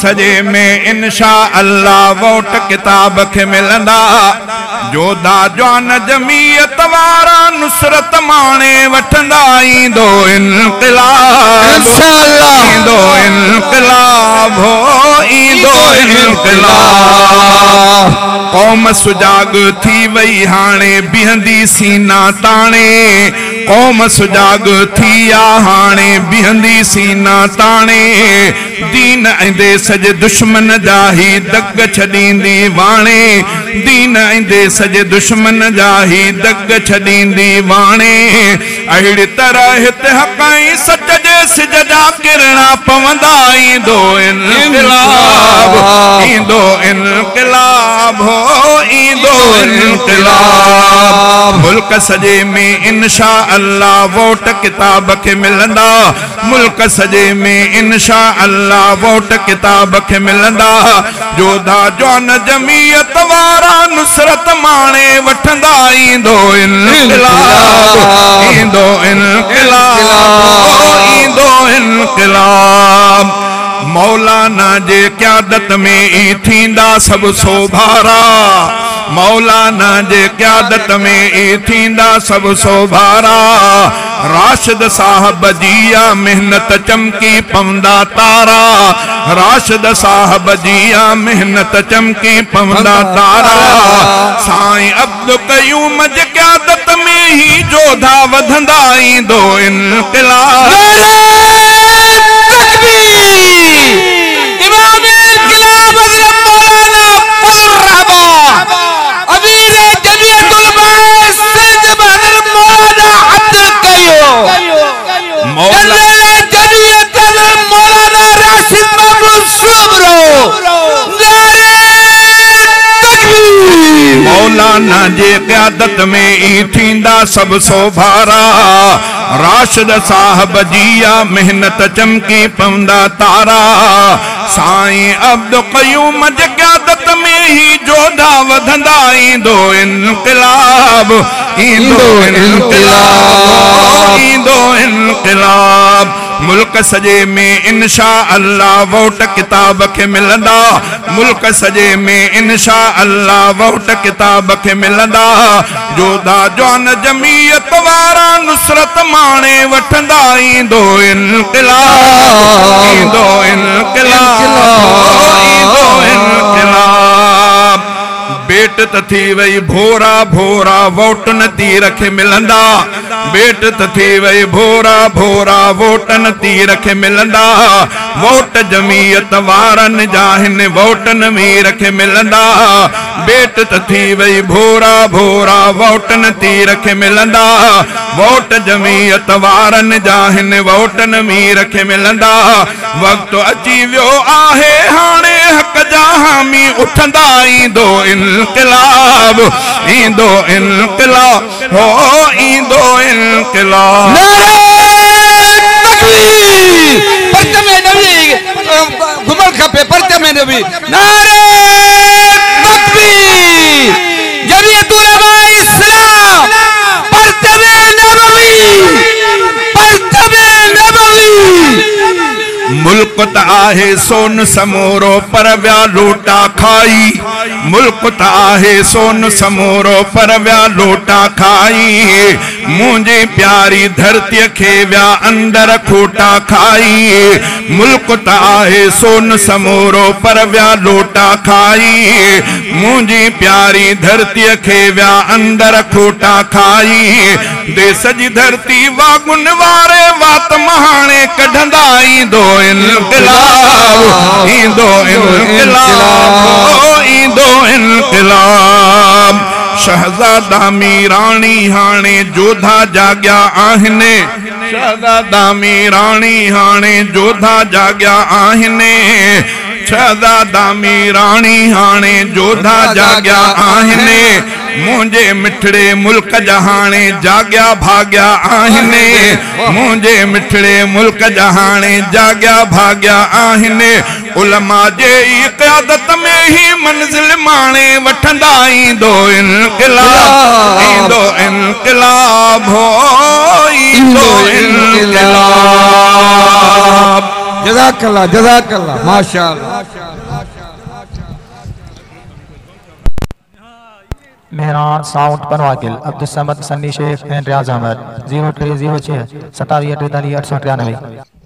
सजे में इंशा अल्लाह वोट किताब खे मिलंदा। जोधा जवान जमीयत वारा नुसरत माणे वठंदा। ईंदो इनक़िलाब इंशाअल्लाह, ईंदो इनक़िलाब हो, ईंदो इनक़िलाब। कौम सुजाग थी वई हाणे बिहंदी सीना ताणे। कौम सुजाग थी आ हाणे बिहंदी सीना ताणे। दीन इंदे सजे दुश्मन जा ही दग छॾींदी वाणे। दीन इंदे सजे दुश्मन जा ही दग छॾींदी वाणे। अहिड़ी तरह हिते हक़ ऐं सच जे सिज जा किरणा पवंदा। ईंदो इनक़िलाब, ईंदो इनक़िलाब हो, ईंदो इनक़िलाब। मुल्क सजे में इंशा अल्लाह वोट किताब खे मिलंदा। मुल्क सजे में इंशा अल्लाह वोट किताब खे मिलंदा। जोधा जवान जमीयत वारा नुसरत माणे वठंदा। ईंदो इनक़िलाब, ईंदो इनक़िलाब, ईंदो इनक़िलाब। मौलाना जे क़यादत में ई थींदा सब सोभारा। मौलाना जे क़यादत में ई थींदा सब सोभारा। राशिद साहब जी आ मेहनत चमकी पवंदा तारा। राशिद साहब जी आ मेहनत चमकी पवंदा तारा। साईं अब्दुल क़यूम जे क़यादत में ही जोधा वधंदा। ईंदो इनक़िलाब, मौलाना जे क़यादत में ई थींदा सब सोभारा। राशिद साहब जी आ मेहनत चमकी पवंदा तारा। साईं अब्दुल क़यूम जे क़यादत में ही जोधा वधंदा। ईंदो इनक़िलाब, ईंदो इनक़िलाब, ईंदो इनक़िलाब। मुल्क सजे में इंशा अल्लाह वोट किताब खे मिलंदा। मुल्क सजे में इंशा अल्लाह वोट किताब खे मिलंदा। जोधा जवान जमीयत वारा नुसरत माणे वठंदा। ईंदो इनक़िलाब, ईंदो इनक़िलाब, ईंदो इनक़िलाब। बेट त थी वई भोरा भोरा वोटन तीर खे मिलंदा। बेट त थी वई भोरा भोरा वोटन तीर खे मिलंदा। वोट जमीयत वारनि जा हिन वोटन मीर खे मिलंदा। बेट त थी वई भोरा भोरा वोटन तीर खे मिलंदा। वोट जमीयत वारनि जा हिन वोटन मीर खे मिलंदा। वक़्तु अची वियो आहे हाणे हक़ जा हामी उठंदा। ईंदो इनक़िलाब, ईंदो इनक़िलाब हो, ईंदो इनक़िलाब। परते में नबी घुमल खपे। परते में नबी नारे तकबीर। जमीयत उलमा इस्लाम परते में नबवी, परते में नबवी। मुल्क त आहे सोन समोरो पर व्या लोटा खाई। मुल्क त आहे सोन समोरो पर व्या लोटा खाई। मुझे प्यारी धरती खे व्या अंदर खोटा खाई। मुल्क त आहे सोन समोरो पर व्या लोटा खाई। मुझे प्यारी धरती खे व्या अंदर खोटा खाई। देश जी धरती वागुन वारे वात महाणे कढंदा। ईंदो इनक़िलाब, ईंदो इनक़िलाब, ईंदो इनक़िलाब। शहजादा मीराणी हाणे जोधा जाग्या आहिनि। शहजादा मीराणी हाणे जोधा जाग्या आहिनि। शहजादा मीराणी हाणे जोधा जाग्या आहिनि। मुझे मिठड़े मुल्क जहाने जाग्या भाग्या आहिने। मुझे मिठड़े मुल्क जहाने जाग्या भाग्या आहिने। उलमा जे क़यादत में ही मंजिल माणे वठंदा। ईंदो इनक़िलाब, ईंदो इनक़िलाब हो, ईंदो इनक़िलाब। जज़ाकल्लाह माशाअल्लाह। मेहरान साउंड पनवाकिल अब्दुल समद सन्नी शेख एंड रियाज अहमद 0306 27 43 893।